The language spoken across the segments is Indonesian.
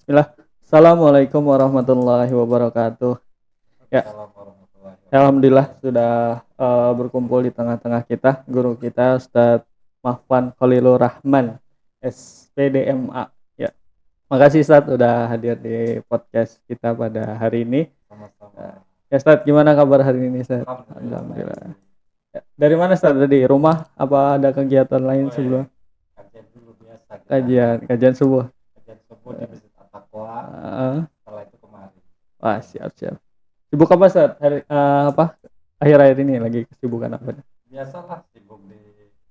Bismillah. Assalamualaikum warahmatullahi wabarakatuh. Ya, alhamdulillah sudah berkumpul di tengah-tengah kita guru kita Ustadz Mahfan Khalilur Rahman SPDMA. Ya, makasih Ustadz udah hadir di podcast kita pada hari ini. Ya Ustadz, gimana kabar hari ini Ustadz? Alhamdulillah. Ya, dari mana Ustadz tadi? Rumah apa ada kegiatan lain sebelum Kajian dulu biasa kajian subuh? kajian subuh di Masjid At-Taqwa, Uh, setelah itu kemarin. Wah, siap. Sibuk apa Ustaz? Akhir-akhir ini lagi kesibukan apa? Biasalah sibuk di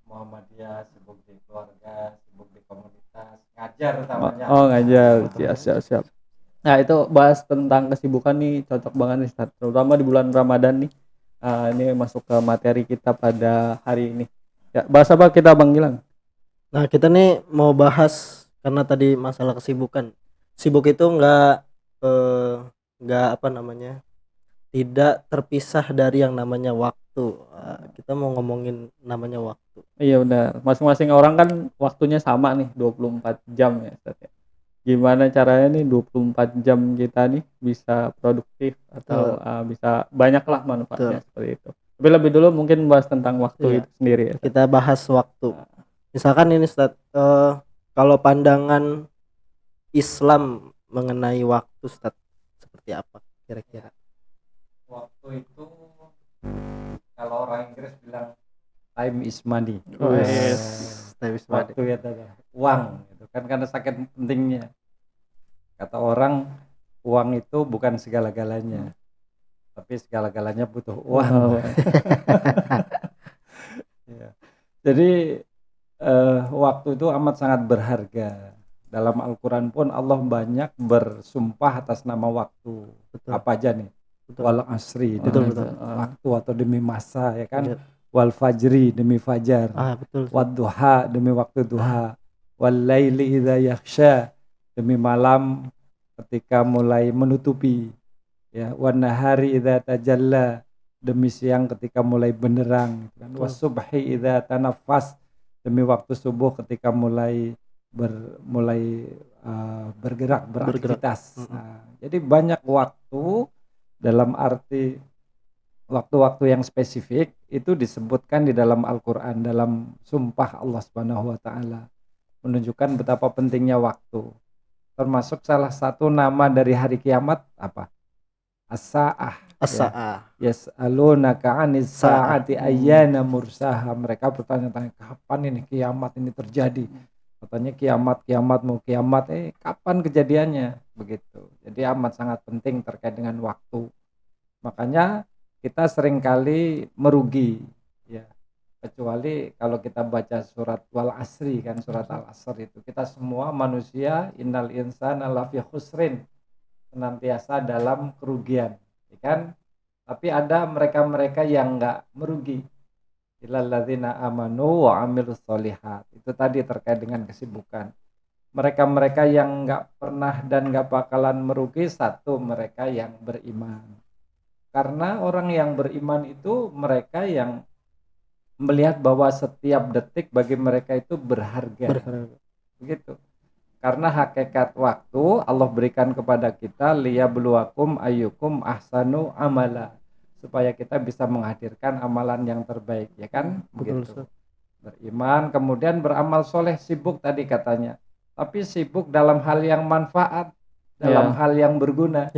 Muhammadiyah, sibuk di keluarga, sibuk di komunitas, ngajar utamanya. Ngajar. Siap. Nah, itu bahas tentang kesibukan nih cocok banget nih Ustaz. Terutama di bulan Ramadan nih. Ini masuk ke materi kita pada hari ini. Ya, bahas apa kita Bang Gilang? Nah, kita nih mau bahas karena tadi masalah kesibukan. Sibuk itu nggak apa namanya? Tidak terpisah dari yang namanya waktu. Kita mau ngomongin namanya waktu. Iya benar. Masing-masing orang kan waktunya sama nih, 24 jam ya Ustaz ya. Gimana caranya nih 24 jam kita nih bisa produktif atau bisa banyak lah manfaatnya seperti itu. Tapi lebih dulu mungkin bahas tentang waktu itu sendiri ya. Kita bahas waktu. Misalkan ini Ustaz, kalau pandangan Islam mengenai waktu Ustaz seperti apa kira-kira? Waktu itu kalau orang Inggris bilang time is money. Time is money. Waktu ya uang gitu kan, karena saking pentingnya. Kata orang uang itu bukan segala-galanya, tapi segala-galanya butuh uang. Ya. Jadi waktu itu amat sangat berharga. Dalam Al-Quran pun Allah banyak bersumpah atas nama waktu. Betul. Apa aja nih? Wal asri demi waktu atau demi masa, ya kan? Wal fajri demi fajar. Wad duha demi waktu duha. Wal laili idza yakhsha demi malam ketika mulai menutupi. Ya, wan nahari idza tajalla demi siang ketika mulai benderang, gitu kan? Wasubhi idza tanaffas demi waktu subuh ketika mulai bergerak beraktivitas. Jadi banyak waktu dalam arti waktu-waktu yang spesifik itu disebutkan di dalam Al-Qur'an, dalam sumpah Allah Subhanahu wa taala, menunjukkan betapa pentingnya waktu. Termasuk salah satu nama dari hari kiamat apa? As-sa'ah. Yas'alunaka 'anis sa'ati ayyana mursaha. Mereka bertanya-tanya kapan ini kiamat ini terjadi. Katanya kiamat mau kiamat, kapan kejadiannya, begitu. Jadi amat sangat penting terkait dengan waktu. Makanya kita seringkali merugi, ya. Kecuali kalau kita baca surat Wal Asri kan, surat Al-Asr itu, kita semua manusia innal insana lafi khusrin, senantiasa dalam kerugian, ya kan? Tapi ada mereka-mereka yang enggak merugi. Illalladzina amanu wa amilus solihat. Itu tadi terkait dengan kesibukan. Mereka-mereka yang enggak pernah dan enggak bakalan merugi, satu, mereka yang beriman. Karena orang yang beriman itu mereka yang melihat bahwa setiap detik bagi mereka itu berharga. Begitu. Karena hakikat waktu Allah berikan kepada kita liyabluwakum ayyukum ahsanu amala, supaya kita bisa menghadirkan amalan yang terbaik, ya kan? Begitu. Beriman kemudian beramal soleh, sibuk tadi katanya, tapi sibuk dalam hal yang manfaat, dalam hal yang berguna.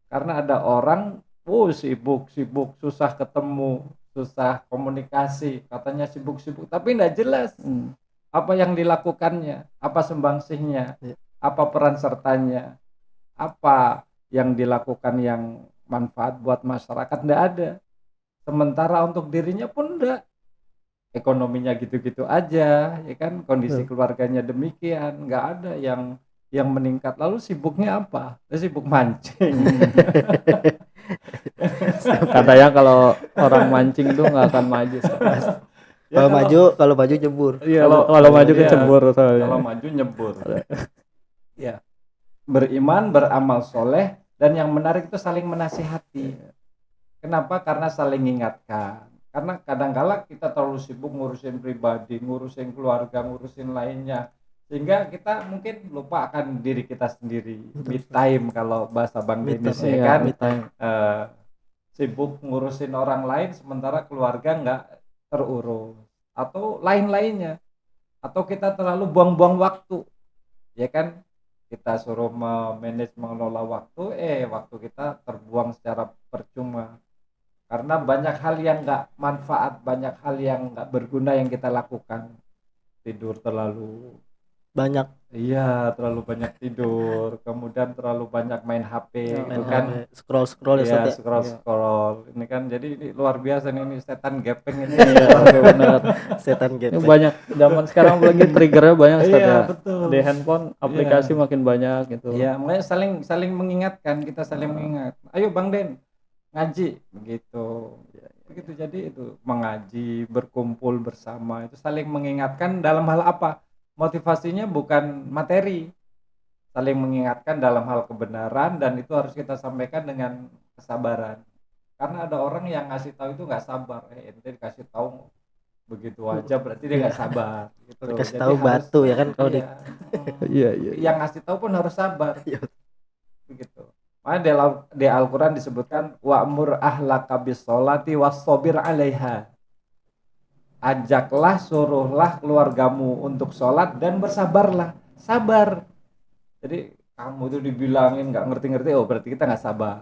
Karena ada orang sibuk susah ketemu, susah komunikasi, katanya sibuk tapi tidak jelas apa yang dilakukannya, apa sumbangsihnya, apa peran sertanya, apa yang dilakukan yang manfaat buat masyarakat, tidak ada. Sementara untuk dirinya pun enggak, ekonominya gitu-gitu aja, ya kan, kondisi keluarganya demikian, nggak ada yang meningkat. Lalu sibuknya apa? Sibuk mancing. Katanya kalau orang mancing itu nggak akan maju. Kalau maju nyebur. Iya, kalau maju kecebur soalnya. Kalau maju nyebur. Ya. Beriman, beramal soleh, dan yang menarik itu saling menasihati. Kenapa? Karena saling mengingatkan. Karena kadang-kala kita terlalu sibuk ngurusin pribadi, ngurusin keluarga, ngurusin lainnya, sehingga kita mungkin lupa akan diri kita sendiri. Betul. Me time kalau bahasa Bang Me Denis time, ya Iya, kan. me time. Eh, sibuk ngurusin orang lain sementara keluarga nggak terurus atau lain-lainnya, atau kita terlalu buang-buang waktu ya kan, kita suruh manage mengelola waktu, waktu kita terbuang secara percuma karena banyak hal yang nggak manfaat, banyak hal yang nggak berguna yang kita lakukan. Tidur terlalu, Banyak iya terlalu banyak tidur, kemudian terlalu banyak main HP Oh, gitu main kan. HP, scroll ya Ustaz Iya, ya. scroll ini kan, jadi ini luar biasa nih, ini setan gepeng ini. Iya, benar. Setan Ini gepeng. banyak zaman sekarang apalagi triggernya banyak Ustaz Iya ya. betul. Di handphone aplikasi makin banyak gitu. Iya, makanya saling mengingatkan, kita saling mengingat. Ayo Bang Den, ngaji begitu. Begitu, jadi itu mengaji, berkumpul bersama itu saling mengingatkan dalam hal apa? Motivasinya bukan materi. Saling mengingatkan dalam hal kebenaran, dan itu harus kita sampaikan dengan kesabaran. Karena ada orang yang ngasih tahu itu nggak sabar. Ente dikasih tahu begitu aja berarti dia nggak sabar gitu. Kalau dikasih Jadi tahu harus, batu ya kan, kalau iya, Iya, iya. yang ngasih tahu pun harus sabar Iya. begitu. Makanya di Al-Quran disebutkan wa'mur ahlaka bis-sholati was-shabir 'alaiha. Ajaklah, suruhlah keluargamu untuk sholat dan bersabarlah. Sabar. Jadi kamu tuh dibilangin nggak ngerti-ngerti, oh berarti kita nggak sabar.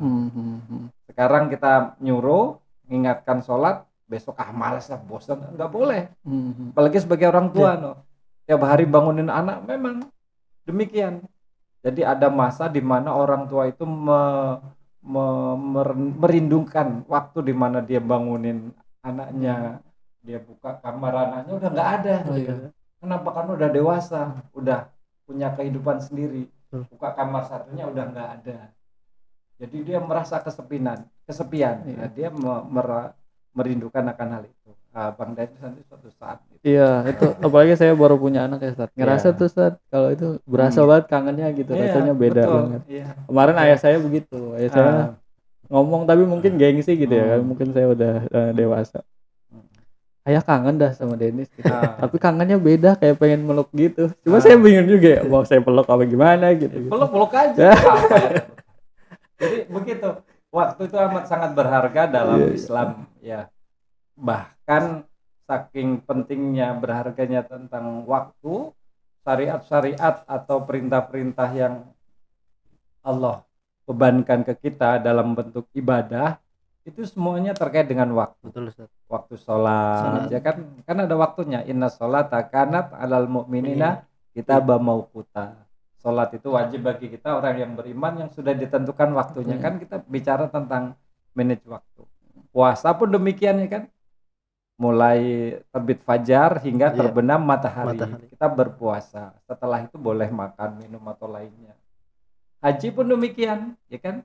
Sekarang kita nyuruh, mengingatkan sholat, besok malas lah, bosan, nggak boleh. Apalagi sebagai orang tua, no. Tiap hari bangunin anak, memang demikian. Jadi ada masa di mana orang tua itu merindukan waktu di mana dia bangunin anaknya, dia buka kamar anaknya udah nggak ada. Oh, iya. Kenapa? Karena udah dewasa, udah punya kehidupan sendiri. Buka kamar satunya udah nggak ada. Jadi dia merasa kesepian. Iya. Nah, dia merindukan akan hal itu. Bang Dani nanti suatu saat gitu. Iya, itu apalagi saya baru punya anak ya Ustaz. Ngerasa Iya. tuh Ustaz, kalau itu berasa banget kangennya gitu, rasanya beda betul. banget. Iya. Kemarin ayah saya begitu, ayah saya ngomong tapi mungkin gengsi gitu ya kan, mungkin saya udah dewasa. Ayah kangen dah sama Denis gitu. Tapi kangennya beda, kayak pengen meluk gitu. Cuma saya bingung juga ya, mau saya peluk apa gimana gitu. Peluk aja. Apa ya? Jadi begitu. Waktu itu amat sangat berharga dalam Islam ya. Bahkan saking pentingnya, berharganya tentang waktu, syariat-syariat atau perintah-perintah yang Allah bebankan ke kita dalam bentuk ibadah, itu semuanya terkait dengan waktu. Betul Ustaz. Waktu sholat ya kan ada waktunya. Inna sholata kanat alal mu'minina kitaban mauquta. Sholat itu wajib bagi kita orang yang beriman, yang sudah ditentukan waktunya. Kan kita bicara tentang manage waktu. Puasa pun demikian ya kan, mulai terbit fajar hingga terbenam matahari. Kita berpuasa, setelah itu boleh makan, minum atau lainnya. Haji pun demikian ya kan,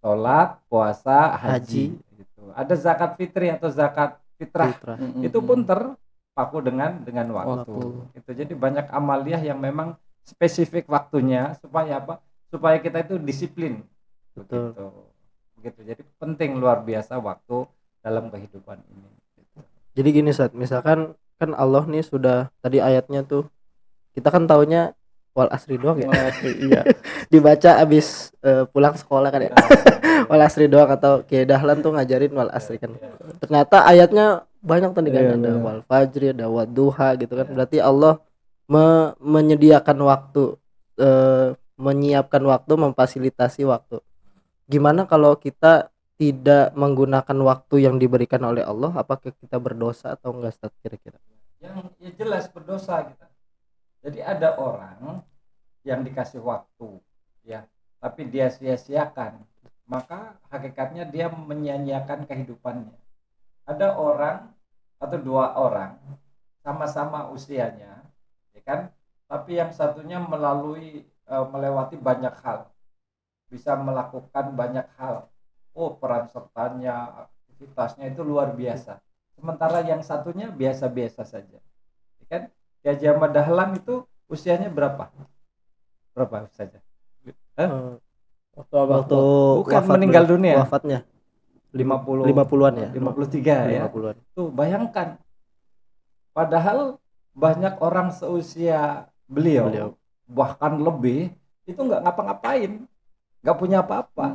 sholat, puasa, haji. Gitu. Ada zakat fitri atau zakat fitrah. Itu pun terpaku dengan waktu. Itu jadi banyak amaliah yang memang spesifik waktunya, supaya apa? Supaya kita itu disiplin. Betul. Begitu. Jadi penting luar biasa waktu dalam kehidupan ini. Jadi gini Ustaz, misalkan kan Allah nih sudah, tadi ayatnya tuh kita kan taunya wal asri doang ya. Iya. Dibaca abis pulang sekolah kan ya. Wal asri doang, atau kayak Dahlan tuh ngajarin wal asri kan. Ternyata ayatnya banyak tadi kan, ada wal fajri, ada wadduha gitu kan. Berarti Allah menyediakan waktu, menyiapkan waktu, memfasilitasi waktu. Gimana kalau kita tidak menggunakan waktu yang diberikan oleh Allah, apakah kita berdosa atau enggak Ustaz kira-kira? Yang ya jelas berdosa kita. Jadi ada orang yang dikasih waktu ya, tapi dia sia-siakan, maka hakikatnya dia menyia-nyiakan kehidupannya. Ada orang atau dua orang sama-sama usianya ya kan, tapi yang satunya melewati banyak hal, bisa melakukan banyak hal. Peran sertanya, aktivitasnya itu luar biasa. Sementara yang satunya biasa-biasa saja. Ya kan? Kiai Ahmad Dahlan itu usianya berapa? Berapa saja? Waktu bukan meninggal dunia. Wafatnya 50-an 50-an ya. 53 ya. 50-an. Tuh bayangkan. Padahal banyak orang seusia beliau, Beliau. bahkan lebih, itu nggak ngapa-ngapain, nggak punya apa-apa,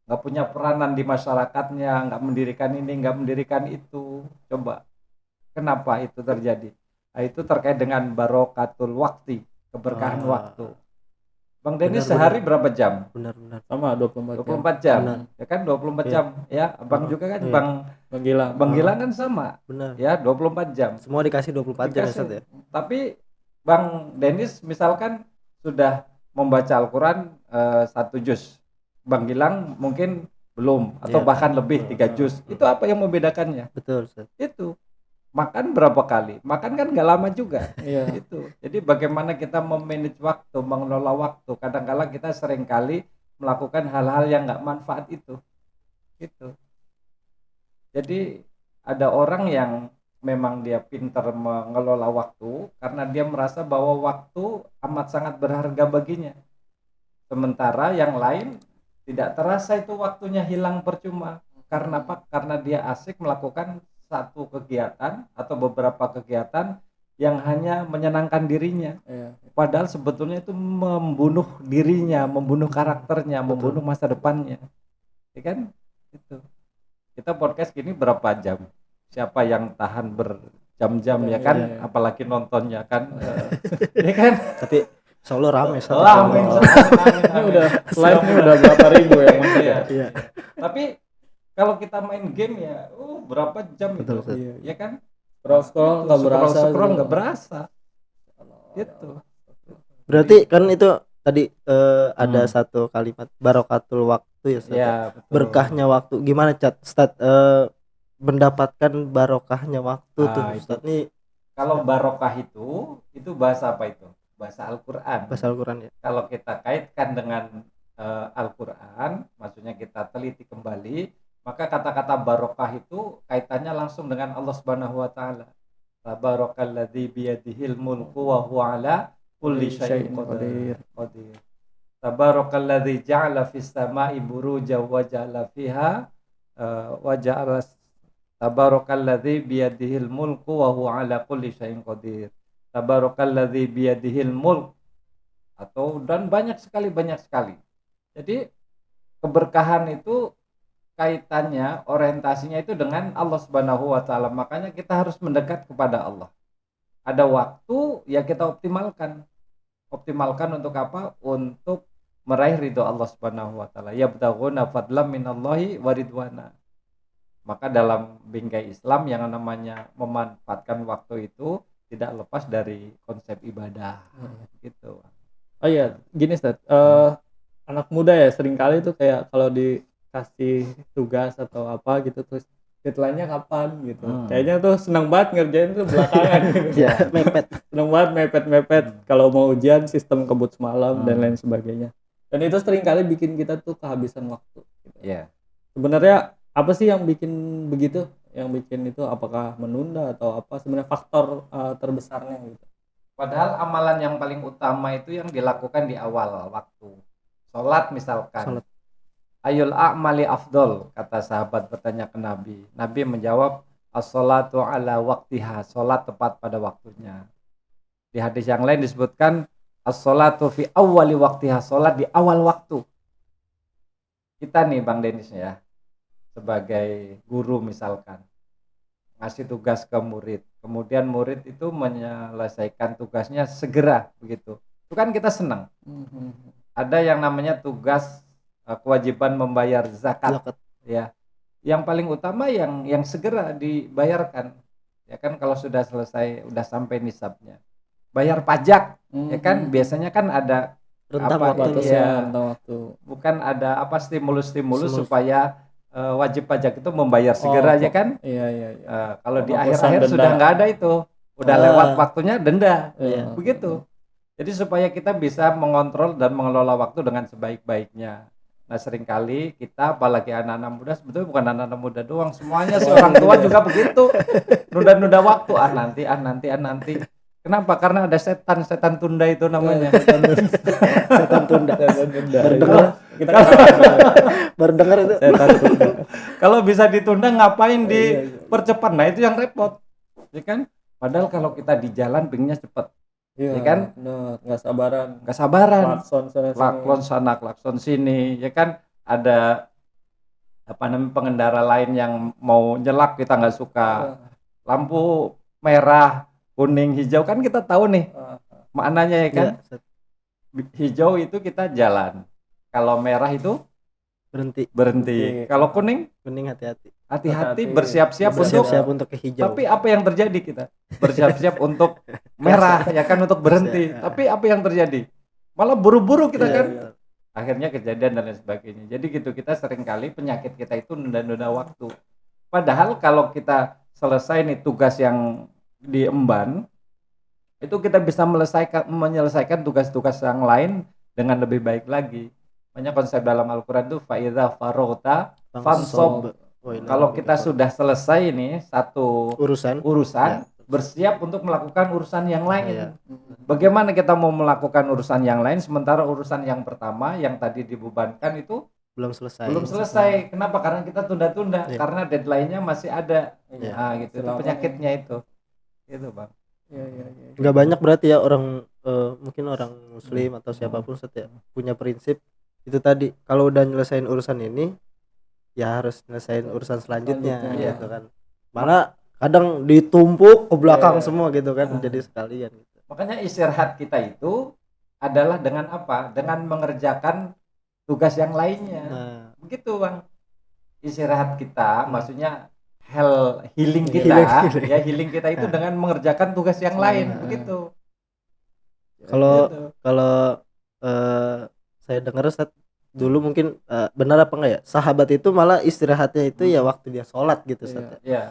nggak punya peranan di masyarakatnya, nggak mendirikan ini, nggak mendirikan itu. Coba, kenapa itu terjadi? Nah, itu terkait dengan barokatul waktu, keberkahan waktu. Bang Denny Benar, sehari berapa jam? Benar. Sama 24 jam. 24 jam. Benar. Ya kan 24 Iya. jam ya. Abang juga kan Iya. Bang Gilang. Bang Gilang kan sama. Benar. Ya 24 jam. Semua dikasih 24 jam ya, Dikasih. Ustaz ya. Tapi Bang Dennis misalkan sudah membaca Al-Qur'an 1 juz. Bang Gilang mungkin belum atau Iya. bahkan lebih 3 juz. Itu apa yang membedakannya? Betul, Ustaz. Itu. Makan berapa kali? Makan kan nggak lama juga. Iya. Itu. Jadi bagaimana kita memanage waktu, mengelola waktu. Kadang-kala kita seringkali melakukan hal-hal yang nggak manfaat itu. Gitu. Jadi ada orang yang memang dia pintar mengelola waktu karena dia merasa bahwa waktu amat sangat berharga baginya. Sementara yang lain tidak terasa itu waktunya hilang percuma. Karena apa? Karena dia asik melakukan satu kegiatan atau beberapa kegiatan yang hanya menyenangkan dirinya. Iya. Padahal sebetulnya itu membunuh dirinya, membunuh karakternya, membunuh masa depannya. Ya kan? Itu. Kita podcast gini berapa jam? Siapa yang tahan berjam-jam ya kan? Iya. Apalagi nontonnya kan. Ya kan? Tapi Solo rame, Ustaz. Amin. Ini udah live-nya udah berapa ribu yang masuk ya? Iya. Tapi kalau kita main game ya, berapa jam Betul, itu? Ustaz. Iya. Ya kan? Scroll nggak berasa. Scroll nggak berasa. Gitu. Berarti kan itu tadi ada satu kalimat barokatul waktu ya, Ustaz. Ya, betul. Berkahnya waktu. Gimana Ustaz mendapatkan barokahnya waktu tuh, itu. Ustaz? Nih Kalau barokah itu bahasa apa itu? Bahasa Al-Qur'an. bahasa Al-Qur'an ya. Kalau kita kaitkan dengan Al-Qur'an, maksudnya kita teliti kembali, maka kata-kata barokah itu kaitannya langsung dengan Allah Subhanahu wa taala. Tabarakalladzi biyadihil mulku wa huwa ala kulli syai'in qadir. Tabarakalladzi ja'ala fis sama'i burujan wa ja'ala fiha wa ja'ala tabarakalladzi biyadihil mulku wa huwa ala kulli syai'in qadir. Tabarakalladzi biyadihil mulk, atau dan banyak sekali. Jadi keberkahan itu kaitannya, orientasinya itu dengan Allah Subhanahu wa taala. Makanya kita harus mendekat kepada Allah. Ada waktu ya kita optimalkan. Optimalkan untuk apa? Untuk meraih ridho Allah Subhanahu wa taala. Yabtaghuna fadlan minallahi wa ridwana. Maka dalam bingkai Islam yang namanya memanfaatkan waktu itu tidak lepas dari konsep ibadah. Gitu. Oh iya, gini Ustaz. Anak muda ya seringkali tuh kayak kalau dikasih tugas atau apa gitu terus deadline-nya kapan gitu. Kayaknya tuh senang banget ngerjain tuh belakangan gitu. Ya, mepet. Senang banget mepet. Kalau mau ujian sistem kebut semalam dan lain sebagainya. Dan itu seringkali bikin kita tuh kehabisan waktu gitu. Iya. Sebenarnya apa sih yang bikin begitu? Yang bikin itu apakah menunda atau apa sebenarnya faktor terbesarnya gitu? Padahal amalan yang paling utama itu yang dilakukan di awal waktu. Salat misalkan. Salat. Ayul a'mali afdol, kata sahabat bertanya ke Nabi. Nabi menjawab, as-salatu ala waktiha, salat tepat pada waktunya. Di hadis yang lain disebutkan as-salatu fi awwali waktiha, salat di awal waktu. Kita nih Bang Dennis ya, sebagai guru misalkan, ngasih tugas ke murid, kemudian murid itu menyelesaikan tugasnya segera begitu. Itu kan kita senang. Ada yang namanya tugas kewajiban membayar zakat. Ya. Yang paling utama yang segera dibayarkan. Ya kan kalau sudah selesai, udah sampai nisabnya. Bayar pajak, ya kan biasanya kan ada Rentang apa waktu. ya, rentang waktu. bukan ada apa stimulus supaya wajib pajak itu membayar segera ya kan. Iya. Kalau di Penghapusan akhir-akhir denda. sudah nggak ada itu, udah lewat waktunya denda. Iya. Begitu. Jadi supaya kita bisa mengontrol dan mengelola waktu dengan sebaik-baiknya. Nah seringkali kita apalagi anak-anak muda, sebetulnya bukan anak-anak muda doang, semuanya si orang tua juga begitu, nunda-nunda waktu, nanti. Kenapa? Karena ada setan tunda itu namanya. Setan tunda. Berdengar kita Baru dengar itu. setan tunda. Kalau bisa ditunda ngapain dipercepat? Nah itu yang repot, ya kan? Padahal kalau kita di jalan pengennya cepet, Iya ya kan? bener, nggak sabaran, Nggak sabaran. klakson sana sini. Klakson sana, klakson sini, ya kan? Ada apa namanya pengendara lain yang mau nyelak kita nggak suka. Lampu merah, kuning, hijau kan kita tahu nih maknanya ya kan. Iya, Ustaz. Hijau itu kita jalan. Kalau merah itu Berhenti. berhenti. Kalau kuning Kuning hati-hati. hati-hati, Hati-hati. bersiap-siap untuk. Bersiap-siap untuk ke hijau. Tapi apa yang terjadi kita? Bersiap-siap untuk merah ya kan, untuk berhenti. Iya. Tapi apa yang terjadi? Malah buru-buru kita Iya, kan. iya. Akhirnya kejadian dan lain sebagainya. Jadi gitu, kita seringkali penyakit kita itu nunda-nunda waktu. Padahal kalau kita selesai nih tugas yang diemban, itu kita bisa menyelesaikan tugas-tugas yang lain dengan lebih baik lagi. Makanya konsep dalam Al-Quran itu fa'idha farota fansob. Kalau kita sudah selesai nih satu urusan urusan, Ya. bersiap untuk melakukan urusan yang lain. Iya. Bagaimana kita mau melakukan urusan yang lain sementara urusan yang pertama yang tadi dibebankan itu belum selesai. belum selesai. Kenapa? Karena kita tunda-tunda, Iya. karena deadline-nya masih ada. Iya. Nah, gitu. Itu Selama- penyakitnya itu. Itu, Bang. Iya, iya, iya. Nggak banyak berarti ya orang mungkin orang muslim atau siapapun Ustaz ya punya prinsip itu tadi, kalau udah nyelesain urusan ini ya harus nyelesain urusan selanjutnya Selanjutnya, gitu kan. Malah kadang ditumpuk ke belakang Iya. semua gitu kan, Ah. jadi sekalian gitu. Makanya istirahat kita itu adalah dengan apa? Dengan mengerjakan tugas yang lainnya. Nah, Begitu, Bang. Istirahat kita maksudnya healing kita, Healing. ya healing kita itu dengan mengerjakan tugas yang lain, Nah. begitu. Kalau- Gitu. kalau saya dengar Ustaz dulu mungkin benar apa enggak ya, sahabat itu malah istirahatnya itu ya waktu dia sholat gitu Ustaz. Iya. Ya,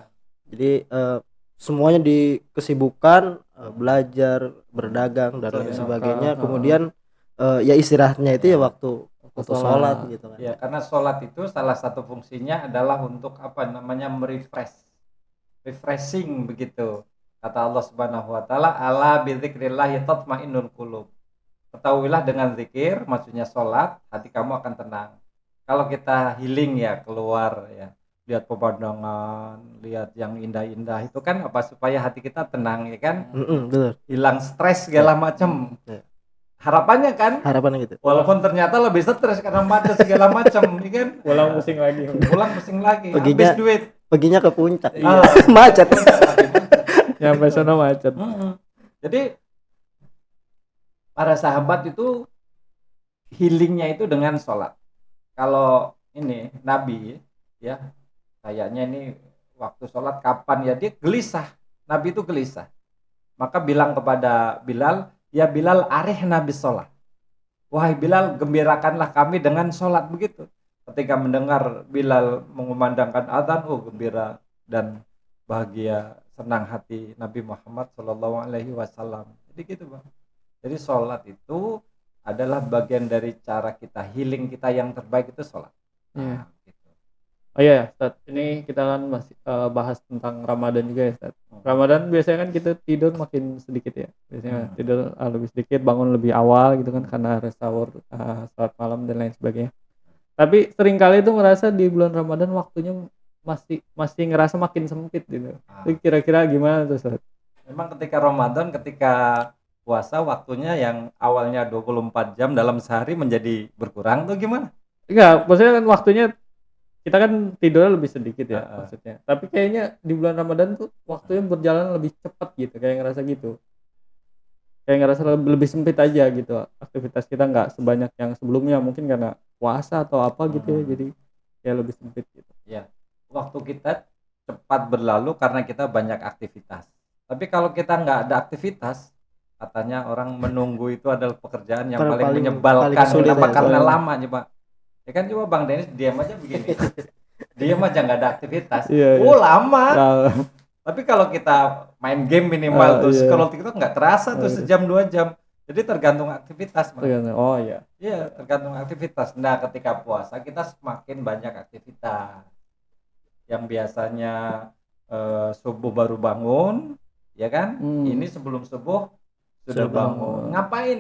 Jadi semuanya di kesibukan belajar, berdagang dan lain Iya. sebagainya. Ah. Kemudian ya istirahatnya itu ya waktu Sholat. sholat gitu kan. ya, karena sholat itu salah satu fungsinya adalah untuk apa namanya refreshing begitu. Kata Allah Subhanahu wa taala, ala bidzikrillahi tatmainnul qulub. Ketahuilah dengan zikir, maksudnya sholat, hati kamu akan tenang. Kalau kita healing ya keluar ya, lihat pemandangan, lihat yang indah-indah itu kan apa supaya hati kita tenang ya kan, Betul. hilang stres segala macam. Ya. Harapannya kan, Harapannya gitu. walaupun ternyata lebih stres karena macet segala macam, ya kan? Pulang pusing lagi. Pulang pusing lagi, Perginya- habis duit. Perginya ke puncak. Ah. Macet. Nyampe sana macet. Jadi para sahabat itu healingnya itu dengan sholat. Kalau ini Nabi ya kayaknya ini waktu sholat kapan ya, dia gelisah. Nabi itu gelisah. Maka bilang kepada Bilal, ya Bilal arih Nabi sholat. Wahai Bilal, gembirakanlah kami dengan sholat, begitu. Ketika mendengar Bilal mengumandangkan adzan, oh gembira dan bahagia, senang hati Nabi Muhammad SAW. Jadi gitu, Bang. Jadi sholat itu adalah bagian dari cara kita healing kita yang terbaik itu sholat. Iya. Gitu. Oh iya, Ustaz. Ini kita kan masih bahas tentang Ramadan juga ya, Ustaz. Ramadan biasanya kan kita tidur makin sedikit ya. Biasanya tidur lebih sedikit, bangun lebih awal gitu kan karena harus sahur, salat malam dan lain sebagainya. Tapi seringkali itu merasa di bulan Ramadan waktunya masih ngerasa makin sempit gitu. Itu kira-kira gimana tuh, Ustaz? Memang ketika Ramadan, ketika puasa, waktunya yang awalnya 24 jam dalam sehari menjadi berkurang tuh gimana? Enggak, maksudnya kan waktunya kita kan tidurnya lebih sedikit ya maksudnya. Tapi kayaknya di bulan Ramadan tuh waktunya berjalan lebih cepat gitu, kayak ngerasa gitu. Kayak ngerasa lebih sempit aja gitu. Aktivitas kita nggak sebanyak yang sebelumnya, mungkin karena puasa atau apa gitu ya. Jadi kayak lebih sempit gitu. Ya, waktu kita cepat berlalu karena kita banyak aktivitas. Tapi kalau kita nggak ada aktivitas, katanya orang menunggu itu adalah pekerjaan yang paling menyebalkan. paling sulit Kenapa? ya, Karena soalnya. lama coba. Ya kan coba Bang Dennis diam aja begini. Diam aja nggak ada aktivitas. Iya, Oh lama. Nah, Tapi kalau kita main game minimal tuh iya. scroll TikTok nggak terasa tuh Iya. sejam 2 jam. Jadi tergantung aktivitas, Bang. oh iya. Iya, tergantung aktivitas. Nah, ketika puasa kita semakin banyak aktivitas. Yang biasanya subuh baru bangun, ya kan? Ini sebelum subuh sudah bangun. Ngapain?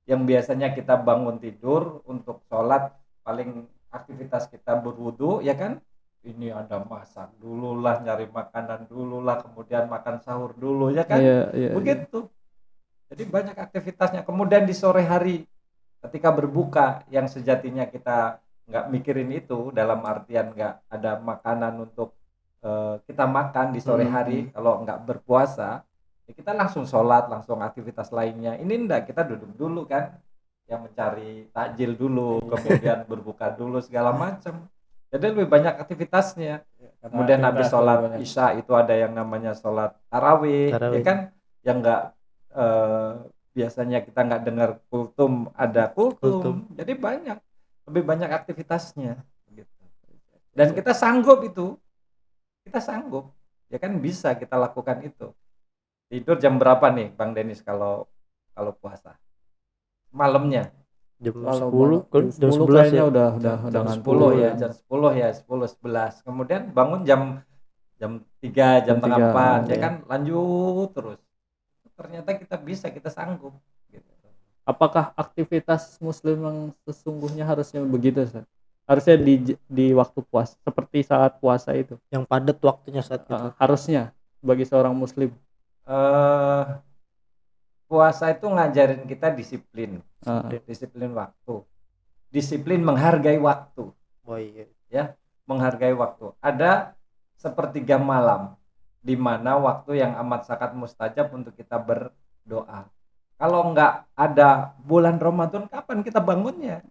Yang biasanya kita bangun tidur untuk sholat, paling aktivitas kita berwudu, ya kan? ini ada masak dulu lah, nyari makanan dulu lah, kemudian makan sahur dulu ya kan, Iya. begitu. Jadi banyak aktivitasnya. Kemudian di sore hari ketika berbuka yang sejatinya kita nggak mikirin itu, dalam artian nggak ada makanan untuk kita makan di sore hari. Kalau nggak berpuasa ya kita langsung sholat, langsung aktivitas lainnya. Ini enggak, kita duduk dulu kan, yang mencari takjil dulu, kemudian berbuka dulu segala macam. Jadi lebih banyak aktivitasnya. Kemudian habis sholat isya itu ada yang namanya sholat tarawih. Ya kan, yang nggak biasanya kita nggak dengar kultum, ada kultum. Jadi lebih banyak aktivitasnya gitu. Dan kita sanggup itu, ya kan, bisa kita lakukan itu. Tidur jam berapa nih Bang Denis kalau puasa? Malamnya Jam Kalau 10 kan, jam 10 11 kayaknya ya. udah jam ngantuk. 10 ya, jam 10 ya, 10 11. Kemudian bangun jam 3, jam setengah 4 ya kan, lanjut terus. Ternyata kita sanggup gitu. Apakah aktivitas muslim yang sesungguhnya harusnya begitu, Ustaz? Harusnya di waktu puasa, seperti saat puasa itu. Yang padat waktunya saat itu. Harusnya bagi seorang muslim. Puasa itu ngajarin kita disiplin. Disiplin waktu. Disiplin menghargai waktu. Oh iya. Ya, menghargai waktu. Ada sepertiga malam di mana waktu yang amat sangat mustajab untuk kita berdoa. Kalau nggak ada bulan Ramadan, kapan kita bangunnya?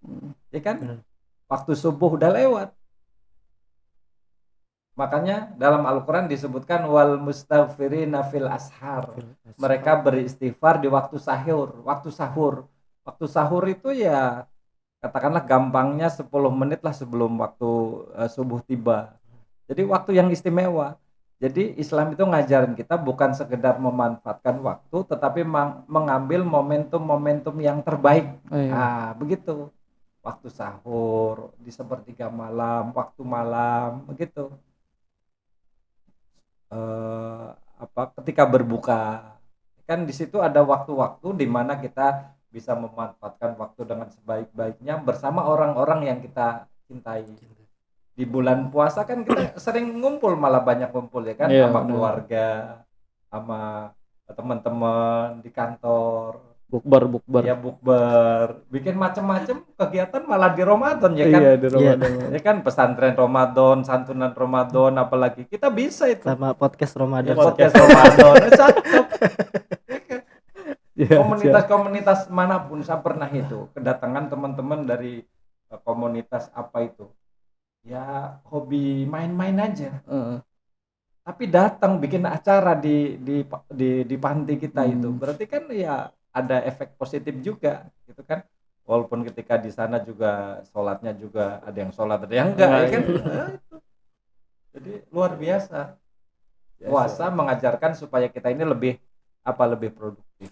Ya kan? Waktu subuh udah lewat. Makanya dalam Al-Quran disebutkan wal mustaghfirina fil ashar. Mereka beristighfar di waktu sahur. Waktu sahur itu ya katakanlah gampangnya 10 menit lah sebelum waktu subuh tiba. Jadi waktu yang istimewa. Jadi Islam itu ngajarin kita bukan sekedar memanfaatkan waktu, tetapi mengambil momentum-momentum yang terbaik. Nah, begitu. Waktu sahur, di sepertiga malam, waktu malam, begitu. Ketika berbuka, kan di situ ada waktu-waktu di mana kita bisa memanfaatkan waktu dengan sebaik-baiknya bersama orang-orang yang kita cintai. Di bulan puasa kan kita sering ngumpul, malah banyak ngumpul ya kan, sama keluarga, sama teman-teman di kantor, bukber. Ya bukber, bikin macam-macam kegiatan malah di Ramadan ya kan. Iya, di Ramadan. Ya kan, pesantren Ramadan, santunan Ramadan, apalagi kita bisa itu. Sama podcast Ramadan. Ya, podcast Ramadan. Cakep. Komunitas-komunitas manapun saya pernah itu kedatangan teman-teman dari komunitas apa itu. Ya hobi main-main aja. Tapi datang bikin acara di panti kita itu. Berarti kan ya ada efek positif juga gitu kan. Walaupun ketika di sana juga sholatnya juga ada yang sholat, ada yang enggak ya kan. Itu. Jadi luar biasa. Puasa mengajarkan supaya kita ini lebih produktif.